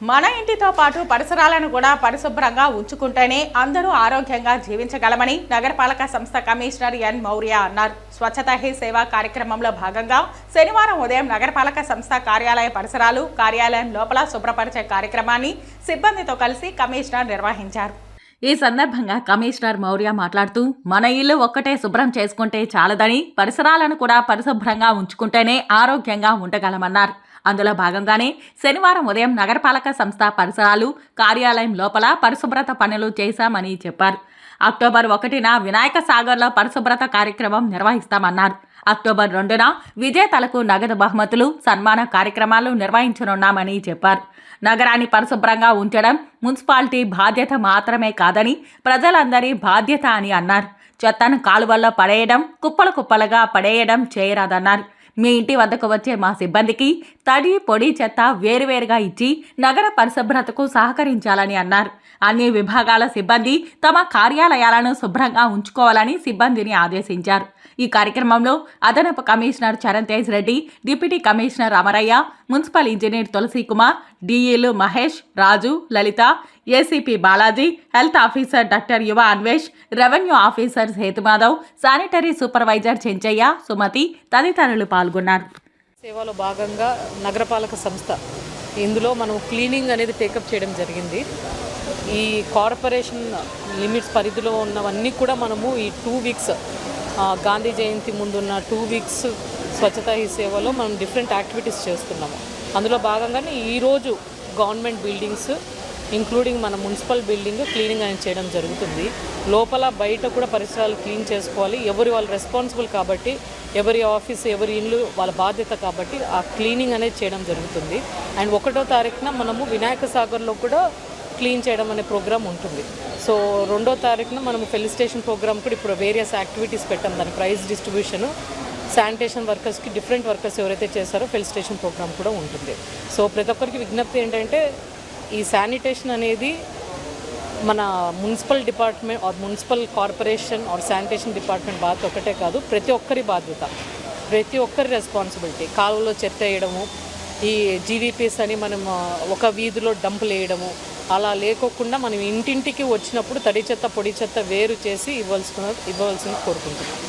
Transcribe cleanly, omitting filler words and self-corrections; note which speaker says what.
Speaker 1: మన ఇంటితో పాటు పరిసరాలను కూడా పరిశుభ్రంగా ఉంచుకుంటేనే అందరూ ఆరోగ్యంగా జీవించగలమని నగరపాలక సంస్థ కమిషనర్ ఎన్ మౌర్య అన్నారు. స్వచ్ఛతా హీ సేవ కార్యక్రమంలో భాగంగా శనివారం ఉదయం నగరపాలక సంస్థ కార్యాలయ పరిసరాలు, కార్యాలయం లోపల శుభ్రపరిచే కార్యక్రమాన్ని సిబ్బందితో కలిసి కమిషనర్ నిర్వహించారు. ఈ సందర్భంగా కమిషనర్ మౌర్య మాట్లాడుతూ, మన ఇల్లు ఒక్కటే శుభ్రం చేసుకుంటే చాలదని, పరిసరాలను కూడా పరిశుభ్రంగా ఉంచుకుంటేనే ఆరోగ్యంగా ఉండగలమన్నారు. అందులో భాగంగానే శనివారం ఉదయం నగరపాలక సంస్థ పరిసరాలు, కార్యాలయం లోపల పరిశుభ్రత పనులు చేశామని చెప్పారు. అక్టోబర్ 1న వినాయక సాగర్లో పరిశుభ్రత కార్యక్రమం నిర్వహిస్తామన్నారు. అక్టోబర్ 2న విజేతలకు నగదు బహుమతులు, సన్మాన కార్యక్రమాలు నిర్వహించనున్నామని చెప్పారు. నగరాన్ని పరిశుభ్రంగా ఉంచడం మున్సిపాలిటీ బాధ్యత మాత్రమే కాదని, ప్రజలందరి బాధ్యత అని అన్నారు. చెత్తను కాలువల్లో పడేయడం, కుప్పలుగా పడేయడం చేయరాదన్నారు. మీ ఇంటి వద్దకు వచ్చే మా సిబ్బందికి తడి, పొడి చెత్త వేరువేరుగా ఇచ్చి నగర పరిశుభ్రతకు సహకరించాలని అన్నారు. అన్ని విభాగాల సిబ్బంది తమ కార్యాలయాలను శుభ్రంగా ఉంచుకోవాలని సిబ్బందిని ఆదేశించారు. ఈ కార్యక్రమంలో అదనపు commissioner Charan Tej Reddy, deputy commissioner Amarayya, municipal engineer Tulasi Kumar, డిఈలు Mahesh, Raju, Lalitha, ACP Balaji, health officer doctor Yuva Anvesh, revenue officer Sethumadhav, sanitary supervisor Chenchayya, Sumathi తదితరులు పాల్గొన్నారు.
Speaker 2: సేవలో భాగంగా నగరపాలక సంస్థ ఇందులో మనం క్లీనింగ్ అనేది టేకప్ చేయడం జరిగింది. ఈ కార్పొరేషన్ లిమిట్స్ పరిధిలో ఉన్నవన్నీ కూడా మనము ఈ 2 వీక్స్ గాంధీ జయంతి ముందున్న 2 వీక్స్ స్వచ్ఛతా ఈ సేవలో మనం డిఫరెంట్ యాక్టివిటీస్ చేస్తున్నాము. అందులో భాగంగానే ఈరోజు గవర్నమెంట్ బిల్డింగ్స్ ఇంక్లూడింగ్ మన మున్సిపల్ బిల్డింగ్ క్లీనింగ్ అనేది చేయడం జరుగుతుంది. లోపల బయట కూడా పరిసరాలు క్లీన్ చేసుకోవాలి. వాళ్ళు రెస్పాన్సిబుల్ కాబట్టి, ఎవరి ఆఫీస్, ఎవరి ఇల్లు వాళ్ళ బాధ్యత కాబట్టి ఆ క్లీనింగ్ అనేది చేయడం జరుగుతుంది. అండ్ 1వ తారీఖున మనము వినాయక సాగర్లో కూడా క్లీన్ చేయడం అనే ప్రోగ్రామ్ ఉంటుంది. సో 2వ తారీఖున మనము ఫెలిసిటేషన్ ప్రోగ్రామ్ కూడా ఇప్పుడు వేరియస్ యాక్టివిటీస్ పెట్టాం. దాని ప్రైజ్ డిస్ట్రిబ్యూషను, శానిటేషన్ వర్కర్స్కి, డిఫరెంట్ వర్కర్స్ ఎవరైతే చేస్తారో ఫెలిసిటేషన్ ప్రోగ్రామ్ కూడా ఉంటుంది. సో ప్రతి ఒక్కరికి విజ్ఞప్తి ఏంటంటే, ఈ శానిటేషన్ అనేది మన municipal department or municipal corporation or sanitation department బాధ్యత ఒకటే కాదు, ప్రతి ఒక్కరి బాధ్యత, ప్రతి ఒక్కరి రెస్పాన్సిబిలిటీ. కాలువలో చెత్త వేయడము, ఈ జీవీపీస్ అని మనం ఒక వీధిలో డంపులు వేయడము అలా లేకోకుండా మనం ఇంటింటికి వచ్చినప్పుడు తడి చెత్త, పొడి చెత్త వేరు చేసి ఇవ్వాల్సింది కోరుకుంటున్నాం.